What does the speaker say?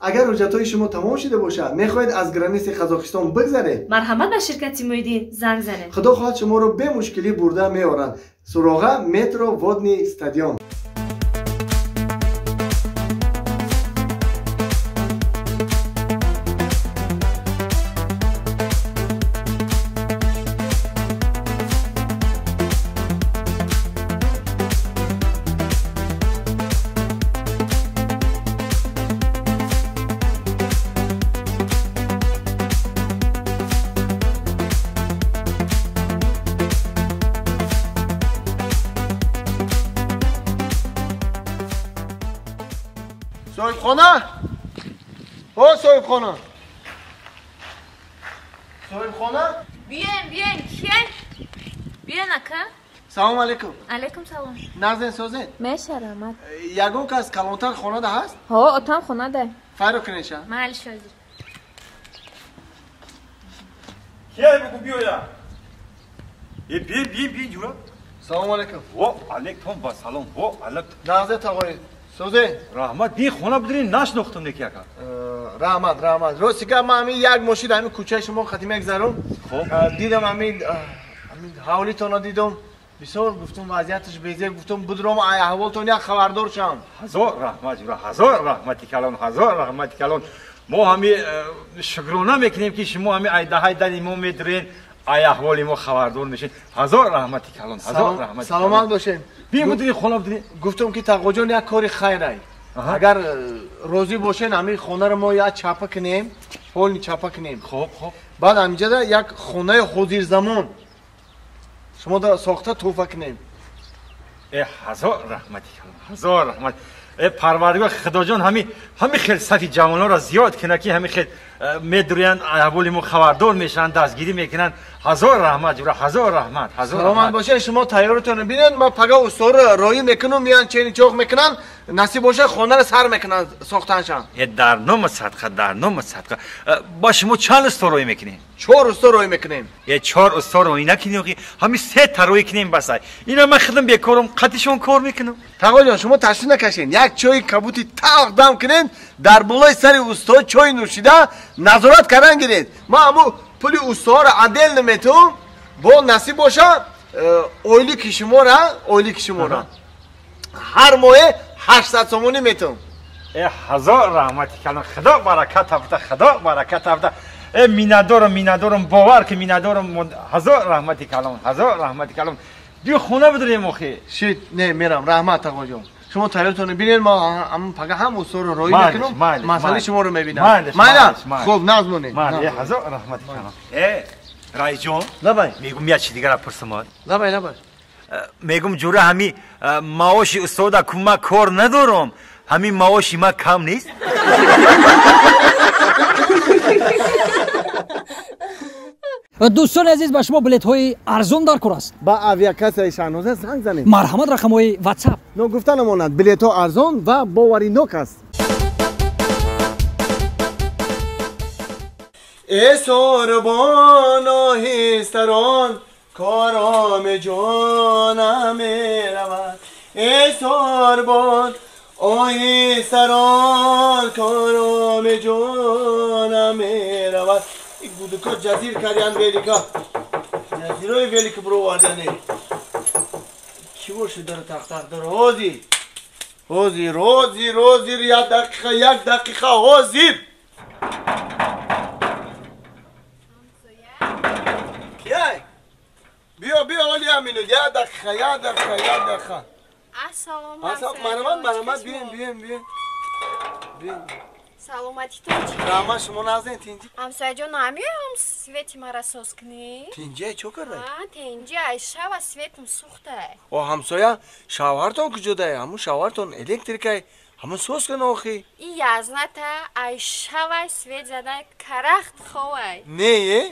اگر حجت‌های شما تمام شده باشد میخواهید از گرانیس قزاقستان بگذرید، مرحمت به شرکت محیدین زنگ زنید. خدا خواهد شما رو به مشکلی برده میآورند. سراغ مترو وادنی استادیوم. صاحب خانه؟ ها صاحب خانه؟ صاحب خانه؟ Bien, ¿quién? Bien acá. سلام علیکم. علیکم سلام. نازن سوزن. میشه رحمت. یگون کس کلانتر خانه ده هست؟ ها اتام خونه ده. فرق کنیشه؟ محل شازی. کیای بگو بیایا. بیا جورا. سلام علیکم. و علیکم با سلام. و علیکم. نازن تقوی. سوزن. رحمت بی خونه بدری نشناختم نکیا کن. رحمت. راستی که من همین یک ماشین همین کوچه شما خدمت گذارم. خب. دیدم همین حوالیتون رو دیدم. بسیار گفتم وضعیتش بیزه گفتم بدرم احوالتون یک خبردار شم. هزار رحمت جورا هزار رحمتی کلان هزار رحمتی کلان. ما همی شکرانه میکنیم که شما همی ایده ما میدرین احوالی ما خبردار میشین. هزار رحمتی کلان هزار رحمتی. سلامت باشین. بیا بدری خونه بدری. گفتم که تقوا جان یک کاری خیره. اگر روزی باشین همین خونه رو ما یا چاپه کنیم، پول چاپه کنیم. خب. بعد همینجا یک خونه حضور زمان شما در ساخته توفه کنیم. هزار رحمتی کلان هزار رحمت. پروردگار خدا جان همین خیلی صفی جوانان را زیاد کنه که همین خیلی میدرین احوالی ما خبردار میشن دستگیری میکنن. هزار رحمت جورا هزار رحمت هزار رحمت. سلامت باشه شما تیارتون ببینید ما پگاه استاد راهی میکنم میان چین چوک میکنن نصیب باشه خونه رو سر میکنن ساختنشان. در نام صدقه با شما چند استاد راهی میکنین؟ 4 استاد راهی میکنیم. 4 استاد راهی نکنیم که همین 3 تا راهی کنیم بس. اینا من خودم بیکارم قطعشون کار میکنم. تقوا جان شما تشریف نکشین یک چای کبوتی تقدم کنین در بالای سر استاد چای نوشیده نظارت کردن گیرید. ما همو پولی استاد را عدل نمیتونم با نصیب باشه اویلی کشما را هر ماه 800 سومونی میتونم. هزار رحمتی کلان خدا برکت افته. میندارم باور که میندارم. هزار رحمتی کلان دیو خونه بدریم اخی. شید نه میرم رحمت تقوا جان شما تیارتون ببینید ما هم پگاه هم استاد رو راهی میکنم مسئله شما رو میبینم. خوب نازمونه. هزار رحمتی کلان. رای جان لبای میگم یه چی دیگه را پرسم. لبای میگم جوره همین معاش استاد کما کار ندارم همین معاشی ما کم نیست. دوستان عزیز به شما بلیط های ارزان در کار است. با اویاکاس شانوزه زنگ زنید. مرحمت رقم های واتساپ. نو گفتن ماند بلیط ها ارزان و باوری نوک است. ای سربان آهستران کارام جانم رود. ای سربان آهستران کارام جانم رود. این گودکا جزیر کردن ویلیکا جزیرهای ویلیکا برو واردنه کی باشه داره تخت داره حاضر یک دقیقه حاضر. کیای بیا ولی امینو یک دقیقه. السلام مرمت بین سلامتیتون چی؟ رحمت شما نازنین تینجی همسایه جان نمیایم سویتی مرا ساز کنی؟ تینجی چو کرده؟ تینجی ایشه و سویتم سوخته. همسایه شاورتون کجاده؟ همون شاورتون الکتریکه همون سوز کنه آخی؟ این یزنته ایشه و سویت زده کرخت خواه. نه